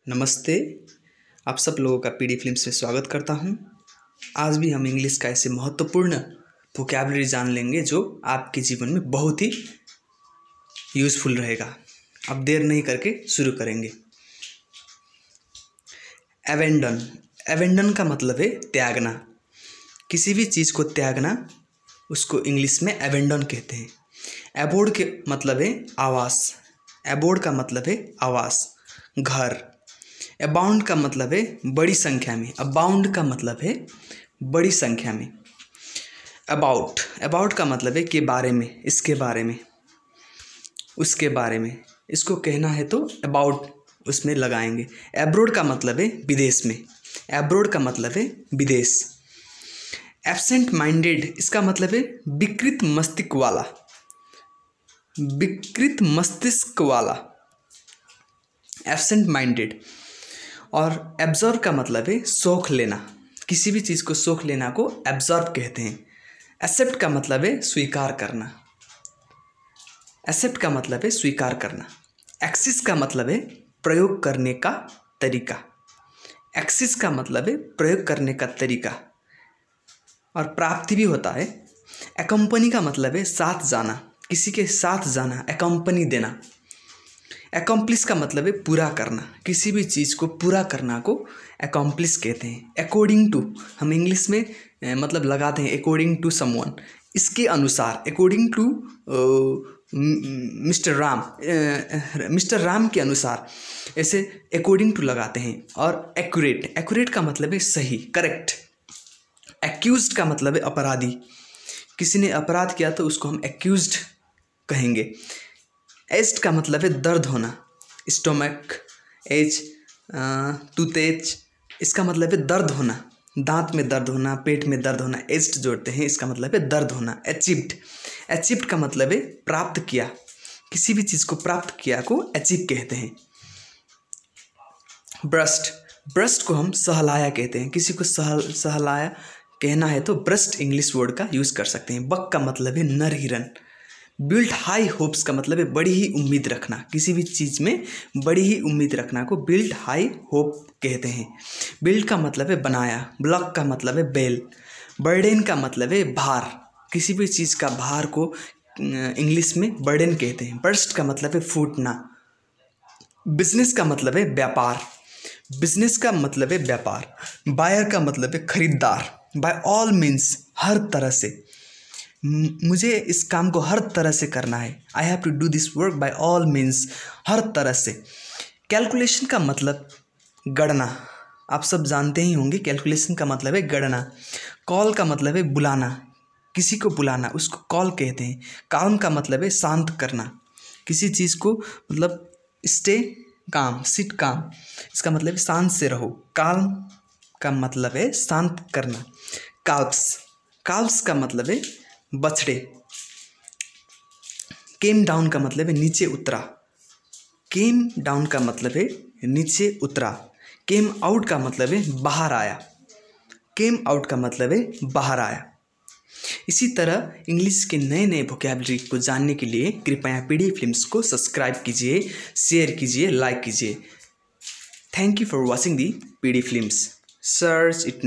नमस्ते। आप सब लोगों का पीडी फिल्म्स में स्वागत करता हूं। आज भी हम इंग्लिश का ऐसे महत्वपूर्ण वोकैबुलरी जान लेंगे जो आपके जीवन में बहुत ही यूज़फुल रहेगा। अब देर नहीं करके शुरू करेंगे। एवेंडन। एवेंडन का मतलब है त्यागना। किसी भी चीज़ को त्यागना, उसको इंग्लिश में एवेंडन कहते हैं। एबोर्ड के मतलब है आवास। एबोर्ड का मतलब है आवास, घर। अबाउंड का मतलब है बड़ी संख्या में। अबाउंड का मतलब है बड़ी संख्या में। अबाउट। अबाउट का मतलब है के बारे में, इसके बारे में, उसके बारे में। इसको कहना है तो अबाउट उसमें लगाएंगे। एब्रोड का मतलब है विदेश में। एब्रोड का मतलब है विदेश। एब्सेंट माइंडेड, इसका मतलब है विकृत मस्तिष्क वाला। विकृत मस्तिष्क वाला, एब्सेंट माइंडेड। और एब्जॉर्ब का मतलब है सोख लेना। किसी भी चीज़ को सोख लेना को एब्जॉर्ब कहते हैं। एक्सेप्ट का मतलब है स्वीकार करना। एक्सेप्ट का मतलब है स्वीकार करना। एक्सिस का मतलब है प्रयोग करने का तरीका। एक्सिस का मतलब है प्रयोग करने का तरीका। और प्राप्ति भी होता है। एकम्पनी का मतलब है साथ जाना, किसी के साथ जाना, एकम्पनी देना। एकम्प्लिश का मतलब है पूरा करना। किसी भी चीज़ को पूरा करना को एकम्प्लिश कहते हैं। अकॉर्डिंग टू, हम इंग्लिश में मतलब लगाते हैं अकॉर्डिंग टू समवन, इसके अनुसार। According to mister Ram, mister Ram के अनुसार, ऐसे अकॉर्डिंग टू लगाते हैं। और एक्यूरेट। एक्यूरेट का मतलब है सही, करेक्ट। एक्यूज्ड का मतलब है अपराधी। किसी ने अपराध किया तो उसको हम एक्यूज्ड कहेंगे। एज्ड का मतलब है दर्द होना। स्टोमक, एज, टूथएच, इसका मतलब है दर्द होना। दांत में दर्द होना, पेट में दर्द होना, एज्ड जोड़ते हैं, इसका मतलब है दर्द होना। अचीव्ड। अचीव्ड का मतलब है प्राप्त किया। किसी भी चीज़ को प्राप्त किया को अचीव कहते हैं। ब्रस्ट। ब्रस्ट को हम सहलाया कहते हैं। किसी को सहलाया कहना है तो ब्रस्ट इंग्लिश वर्ड का यूज़ कर सकते हैं। बक का मतलब है नर हिरन। बिल्ड हाई होप्स का मतलब है बड़ी ही उम्मीद रखना। किसी भी चीज़ में बड़ी ही उम्मीद रखना को बिल्ड हाई होप कहते हैं। बिल्ड का मतलब है बनाया। ब्लॉक का मतलब है बेल। बर्डन का मतलब है भार। किसी भी चीज़ का भार को इंग्लिश में बर्डन कहते हैं। बर्स्ट का मतलब है फूटना। बिजनेस का मतलब है व्यापार। बिजनेस का मतलब है व्यापार। बायर का मतलब है खरीदार। बाय ऑल मीन्स, हर तरह से। मुझे इस काम को हर तरह से करना है। I have to do this work by all means, हर तरह से। कैलकुलेशन का मतलब गणना। आप सब जानते ही होंगे कैलकुलेशन का मतलब है गणना। कॉल का मतलब है बुलाना, किसी को बुलाना, उसको कॉल कहते हैं। काम का मतलब है शांत करना। किसी चीज़ को मतलब स्टे काम, सिट काम, इसका मतलब है शांत से रहो। काम का मतलब है शांत करना। काल्प्स। काल्प्स का मतलब है बछड़े। केम डाउन का मतलब है नीचे उतरा। केम डाउन का मतलब है नीचे उतरा। केम आउट का मतलब है बाहर आया। केम आउट का मतलब है बाहर आया। इसी तरह इंग्लिश के नए नए वोकैबुलरी को जानने के लिए कृपया पीडी फिल्म्स को सब्सक्राइब कीजिए, शेयर कीजिए, लाइक कीजिए। Thank you for watching the PD films. Search it.